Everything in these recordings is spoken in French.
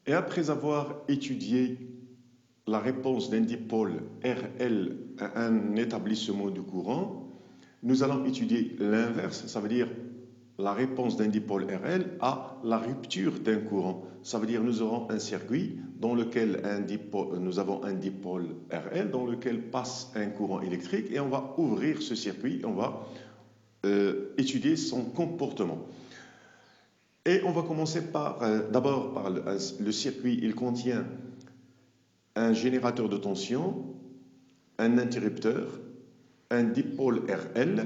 Et après avoir étudié la réponse d'un dipôle RL à un établissement du courant, nous allons étudier l'inverse, ça veut dire la réponse d'un dipôle RL à la rupture d'un courant. Ça veut dire nous aurons un circuit dans lequel nous avons un dipôle RL dans lequel passe un courant électrique et on va ouvrir ce circuit, on va étudier son comportement. Et on va commencer d'abord par le circuit. Il contient un générateur de tension, un interrupteur, un dipôle RL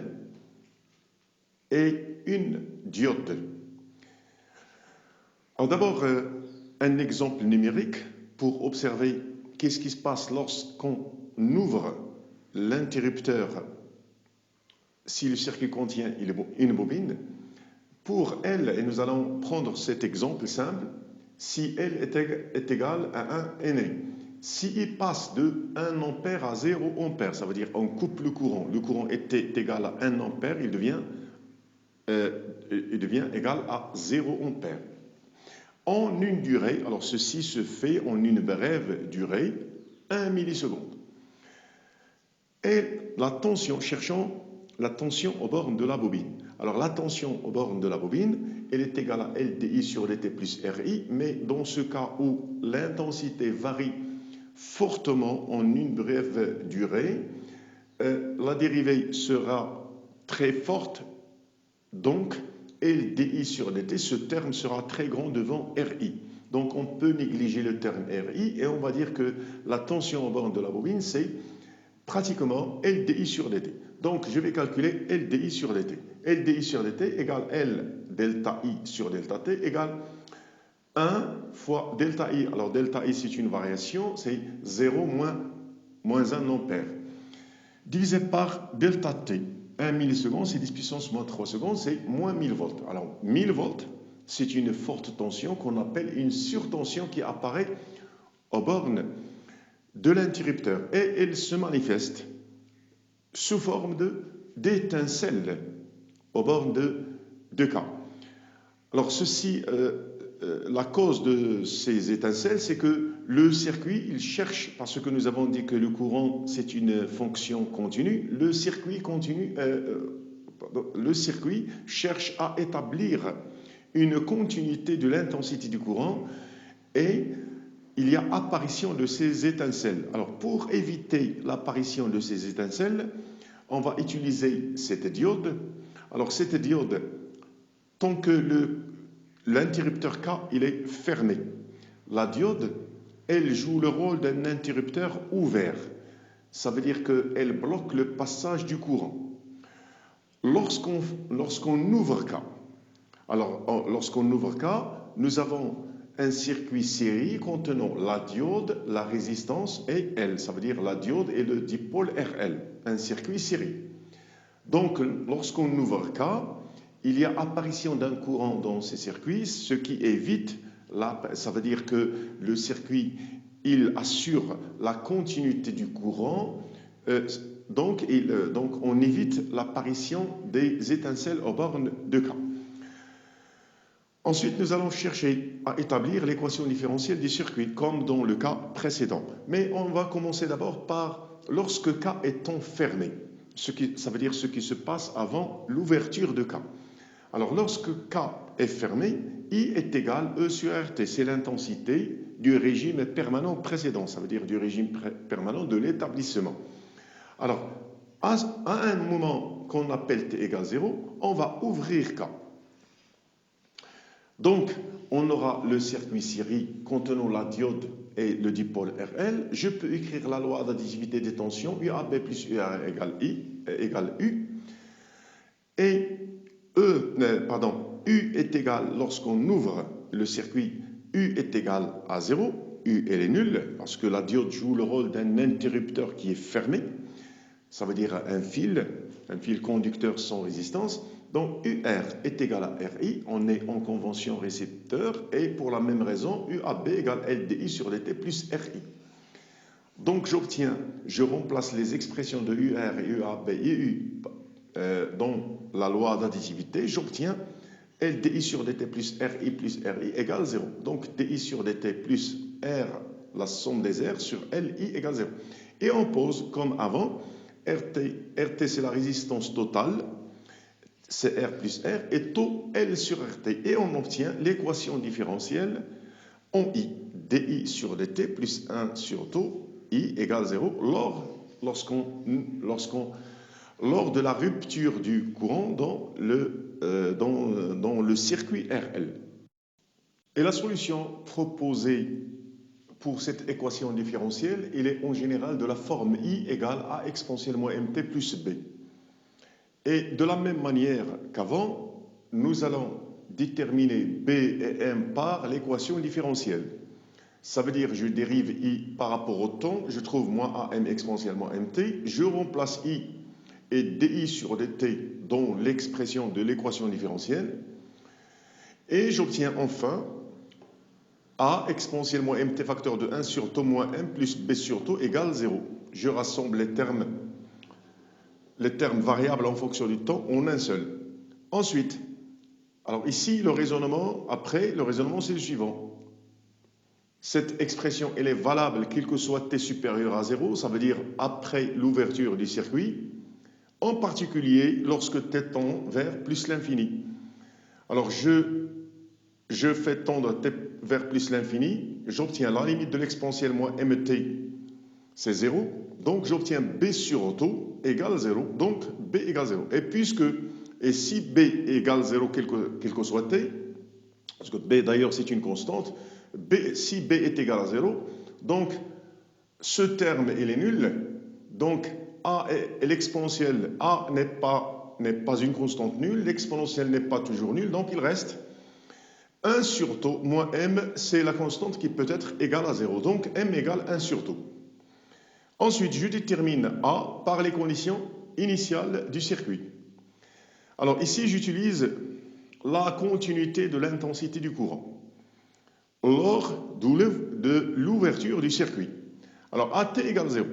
et une diode. Alors d'abord, un exemple numérique pour observer qu'est-ce qui se passe lorsqu'on ouvre l'interrupteur si le circuit contient une bobine. Pour elle, et nous allons prendre cet exemple simple, si L est égale à 1 Henry. S'il passe de 1 ampère à 0 ampère, ça veut dire on coupe le courant était égal à 1 ampère, il devient égal à 0 ampère. En une durée, alors ceci se fait en une brève durée, 1 milliseconde. Et la tension, cherchons la tension aux bornes de la bobine. Alors la tension aux bornes de la bobine, elle est égale à LDI sur dt plus RI, mais dans ce cas où l'intensité varie fortement en une brève durée, la dérivée sera très forte, donc LDI sur dt, ce terme sera très grand devant RI. Donc on peut négliger le terme RI et on va dire que la tension aux bornes de la bobine, c'est pratiquement LDI sur dt. Donc je vais calculer LDI sur dt. LDI sur dt égale L delta I sur delta t égale 1 fois delta I. Alors delta I c'est une variation, c'est 0 moins 1 ampère. Divisé par delta t. 1 milliseconde, c'est 10 puissance moins 3 secondes, c'est moins 1000 volts. Alors 1000 volts, c'est une forte tension qu'on appelle une surtension qui apparaît aux bornes de l'interrupteur et elle se manifeste sous forme d'étincelles aux bornes de K. Alors la cause de ces étincelles, c'est que le circuit, il cherche, parce que nous avons dit que le courant, c'est une fonction continue, le circuit cherche à établir une continuité de l'intensité du courant et il y a apparition de ces étincelles. Alors, pour éviter l'apparition de ces étincelles, on va utiliser cette diode. Alors, cette diode, tant que l'interrupteur K il est fermé, la diode, elle joue le rôle d'un interrupteur ouvert. Ça veut dire qu'elle bloque le passage du courant. Lorsqu'on ouvre K, nous avons un circuit série contenant la diode, la résistance et L. Ça veut dire la diode et le dipôle RL, un circuit série. Donc, lorsqu'on ouvre K, il y a apparition d'un courant dans ces circuits, ce qui évite, ça veut dire que le circuit, il assure la continuité du courant, donc on évite l'apparition des étincelles aux bornes de K. Ensuite, nous allons chercher à établir l'équation différentielle du circuit, comme dans le cas précédent. Mais on va commencer d'abord par lorsque K est fermé, ça veut dire ce qui se passe avant l'ouverture de K. Alors, lorsque K est fermé, I est égal E sur RT. C'est l'intensité du régime permanent précédent, ça veut dire du régime permanent de l'établissement. Alors, à un moment qu'on appelle T égale 0, on va ouvrir K. Donc, on aura le circuit série contenant la diode et le dipôle RL. Je peux écrire la loi d'additivité des tensions, UAB plus UR égale U. Et U est égal, lorsqu'on ouvre le circuit, U est égal à 0. U, elle est nulle, parce que la diode joue le rôle d'un interrupteur qui est fermé. Ça veut dire un fil conducteur sans résistance. Donc UR est égal à RI, on est en convention récepteur, et pour la même raison, UAB égale LDI sur dt plus RI. Donc je remplace les expressions de UR et UAB et U dans la loi d'additivité, j'obtiens LDI sur dt plus RI égale 0. Donc DI sur dt plus R, la somme des R sur LI égale 0. Et on pose comme avant, RT c'est la résistance totale, c'est R plus R, et taux L sur RT. Et on obtient l'équation différentielle en I. DI sur dt plus 1 sur taux I égale 0 lors de la rupture du courant dans le circuit RL. Et la solution proposée pour cette équation différentielle, elle est en général de la forme I égale A exponentielle moins mt plus B. Et de la même manière qu'avant, nous allons déterminer B et M par l'équation différentielle. Ça veut dire que je dérive I par rapport au temps, je trouve moins AM exponentielle moins MT, je remplace I et DI sur dt dans l'expression de l'équation différentielle, et j'obtiens enfin A exponentielle moins MT facteur de 1 sur taux moins M plus B sur taux égale 0. Je rassemble les termes variables en fonction du temps en un seul. Ensuite, alors ici, le raisonnement c'est le suivant. Cette expression, elle est valable quel que soit t supérieur à 0, ça veut dire après l'ouverture du circuit, en particulier lorsque t tend vers plus l'infini. Alors je fais tendre t vers plus l'infini, j'obtiens la limite de l'exponentielle moins mt, c'est 0, donc j'obtiens b sur taux égale 0, donc b égale 0. Et si b égale 0 quel que soit t, parce que b d'ailleurs c'est une constante, si b est égal à 0, donc ce terme il est nul, donc a et l'exponentielle a n'est pas une constante nulle, l'exponentielle n'est pas toujours nulle, donc il reste 1 sur taux moins m, c'est la constante qui peut être égale à 0, donc m égale 1 sur taux. Ensuite, je détermine A par les conditions initiales du circuit. Alors ici, j'utilise la continuité de l'intensité du courant lors de l'ouverture du circuit. Alors AT égale 0,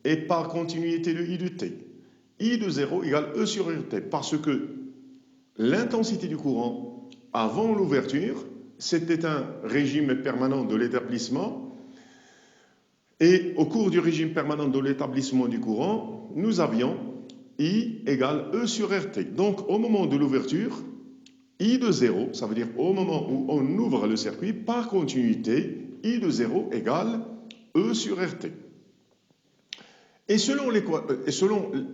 et par continuité de I de T, I de 0 égale E sur RT, parce que l'intensité du courant avant l'ouverture, c'était un régime permanent de l'établissement, et au cours du régime permanent de l'établissement du courant, nous avions I égale E sur RT. Donc au moment de l'ouverture, I de 0, ça veut dire au moment où on ouvre le circuit, par continuité, I de 0 égale E sur RT. Et selon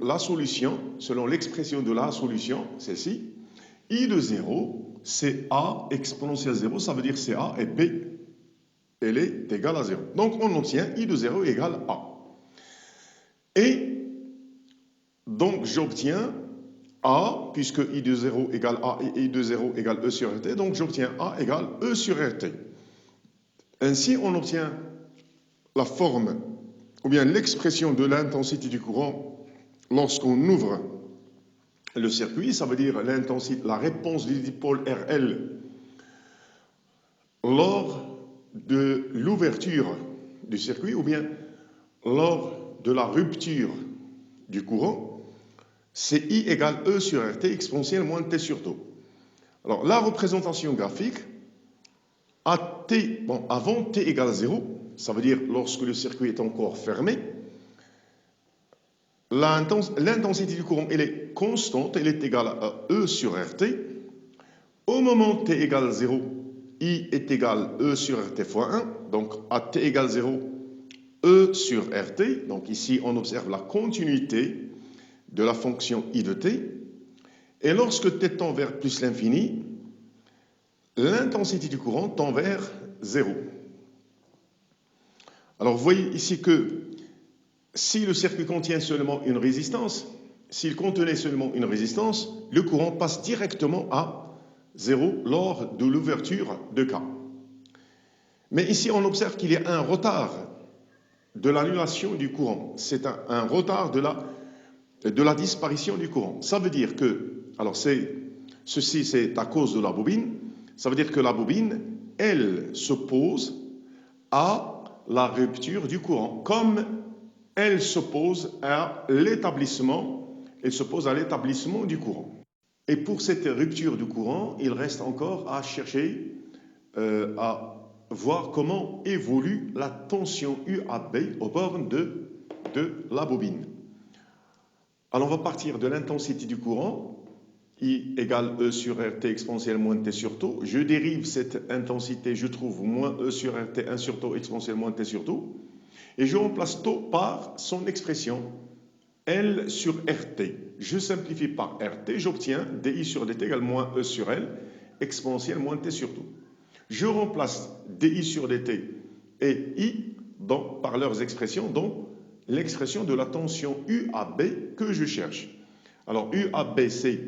la solution, selon l'expression de la solution, celle-ci, I de 0, c'est A exponentielle 0, ça veut dire c'est A, et B, elle est égale à 0. Donc on obtient I de 0 égale A. Et donc j'obtiens A, puisque I de 0 égale A et I de 0 égale E sur RT, donc j'obtiens A égale E sur RT. Ainsi, on obtient la forme, ou bien l'expression de l'intensité du courant lorsqu'on ouvre le circuit, ça veut dire la réponse du dipôle RL lors de l'ouverture du circuit, ou bien lors de la rupture du courant, c'est I égale E sur RT exponentielle moins T sur taux. Alors, la représentation graphique, avant T égale 0, ça veut dire lorsque le circuit est encore fermé, l'intensité du courant, elle est constante, elle est égale à E sur RT. Au moment T égale 0, I est égal E sur RT fois 1, donc à T égale 0, E sur RT, donc ici on observe la continuité de la fonction I de T, et lorsque T tend vers plus l'infini, l'intensité du courant tend vers 0. Alors vous voyez ici que si le circuit contient seulement une résistance, s'il contenait seulement une résistance, le courant passe directement à 0 lors de l'ouverture de K. Mais ici, on observe qu'il y a un retard de l'annulation du courant. C'est un retard de la disparition du courant. Ça veut dire que, alors ceci c'est à cause de la bobine, ça veut dire que la bobine, elle s'oppose à la rupture du courant, comme elle s'oppose à l'établissement du courant. Et pour cette rupture du courant, il reste encore à chercher, à voir comment évolue la tension UAB aux bornes de la bobine. Alors on va partir de l'intensité du courant, I égale E sur RT exponentielle moins T sur tau. Je dérive cette intensité, je trouve moins E sur RT 1 sur tau exponentielle moins T sur tau. Et je remplace tau par son expression L sur RT. Je simplifie par RT, j'obtiens DI sur DT égale moins E sur L exponentielle moins T sur tau. Je remplace DI sur DT et I par leurs expressions, dont l'expression de la tension UAB que je cherche. Alors UAB, c'est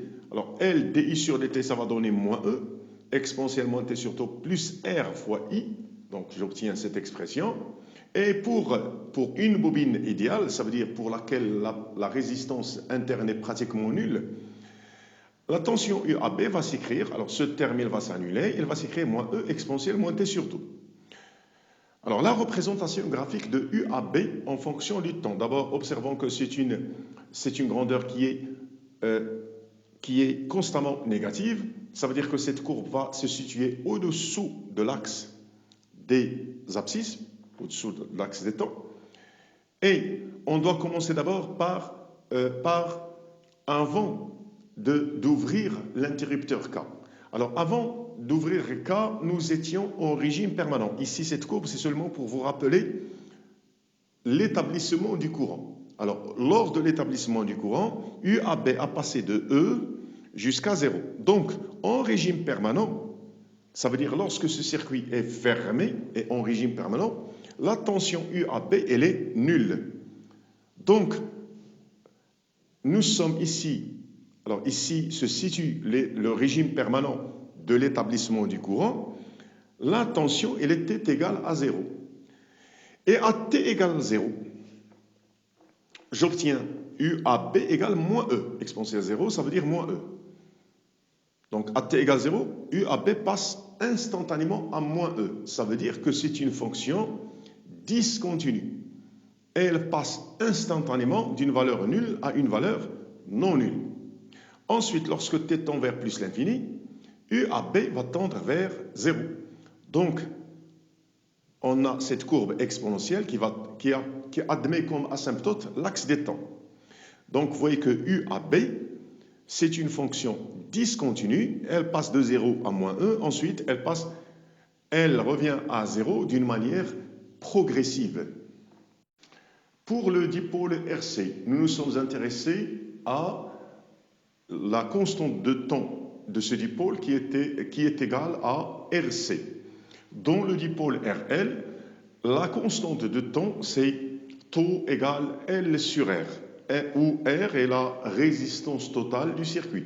L DI sur DT, ça va donner moins E, exponentielle moins T sur tau, plus R fois I. Donc j'obtiens cette expression. Et pour une bobine idéale, ça veut dire pour laquelle la résistance interne est pratiquement nulle, la tension UAB va s'écrire, alors ce terme il va s'annuler, il va s'écrire moins E exponentielle moins T sur tau. Alors la représentation graphique de UAB en fonction du temps. D'abord, observons que c'est une grandeur qui est constamment négative. Ça veut dire que cette courbe va se situer au-dessous de l'axe des abscisses, au-dessous de l'axe des temps. Et on doit commencer d'abord par avant d'ouvrir l'interrupteur K. Alors avant d'ouvrir K, nous étions en régime permanent. Ici, cette courbe, c'est seulement pour vous rappeler l'établissement du courant. Alors, lors de l'établissement du courant, UAB a passé de E jusqu'à 0. Donc, en régime permanent, ça veut dire lorsque ce circuit est fermé et en régime permanent, la tension UAB, elle est nulle. Donc, nous sommes ici. Alors ici se situe le régime permanent de l'établissement du courant. La tension, elle était égale à 0. Et à t égale 0, j'obtiens UAB égale moins E. Exponentielle 0, ça veut dire moins E. Donc à t égale 0, UAB passe instantanément à moins E. Ça veut dire que c'est une fonction discontinue. Et elle passe instantanément d'une valeur nulle à une valeur non nulle. Ensuite, lorsque t tend vers plus l'infini, UAB va tendre vers 0. Donc, on a cette courbe exponentielle qui admet comme asymptote l'axe des temps. Donc, vous voyez que UAB, c'est une fonction discontinue. Elle passe de 0 à moins 1. Ensuite, elle revient à 0 d'une manière progressive. Pour le dipôle RC, nous nous sommes intéressés à la constante de temps de ce dipôle qui est égale à RC. Dans le dipôle RL, la constante de temps, c'est tau égale L sur R, où R est la résistance totale du circuit.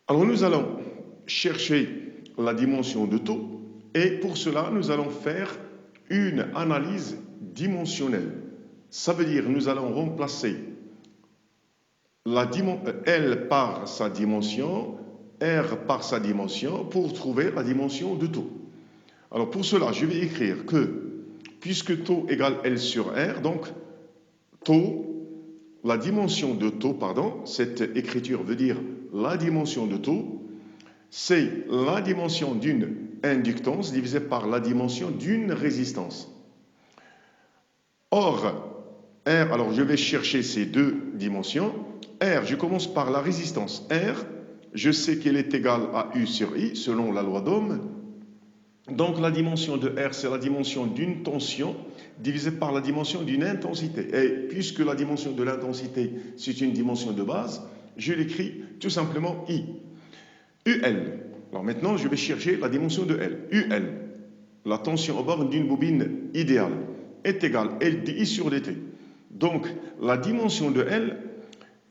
Alors nous allons chercher la dimension de tau et pour cela, nous allons faire une analyse dimensionnelle. Ça veut dire que nous allons remplacer L par sa dimension, R par sa dimension, pour trouver la dimension de tau. Alors pour cela, je vais écrire que, puisque tau égale L sur R, donc la dimension de tau, cette écriture veut dire la dimension de tau, c'est la dimension d'une inductance divisée par la dimension d'une résistance. Or, R, alors je vais chercher ces deux dimensions. R, je commence par la résistance. R, je sais qu'elle est égale à U sur I, selon la loi d'Ohm. Donc la dimension de R, c'est la dimension d'une tension divisée par la dimension d'une intensité. Et puisque la dimension de l'intensité, c'est une dimension de base, je l'écris tout simplement I. UL. Alors maintenant, je vais chercher la dimension de L. UL, la tension aux bornes d'une bobine idéale, est égale L dI sur dt. Donc la dimension de L,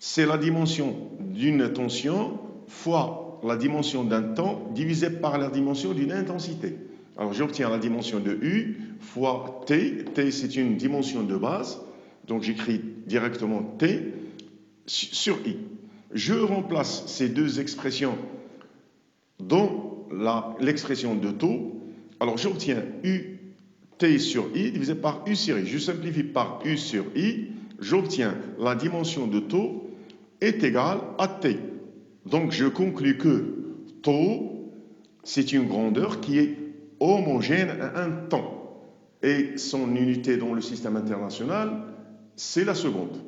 c'est la dimension d'une tension fois la dimension d'un temps divisé par la dimension d'une intensité. Alors j'obtiens la dimension de U fois T. T, c'est une dimension de base. Donc j'écris directement T sur I. Je remplace ces deux expressions dans l'expression de tau. Alors j'obtiens U T sur I divisé par U sur I. Je simplifie par U sur I. J'obtiens la dimension de tau est égale à T. Donc je conclus que tau, c'est une grandeur qui est homogène à un temps. Et son unité dans le système international, c'est la seconde.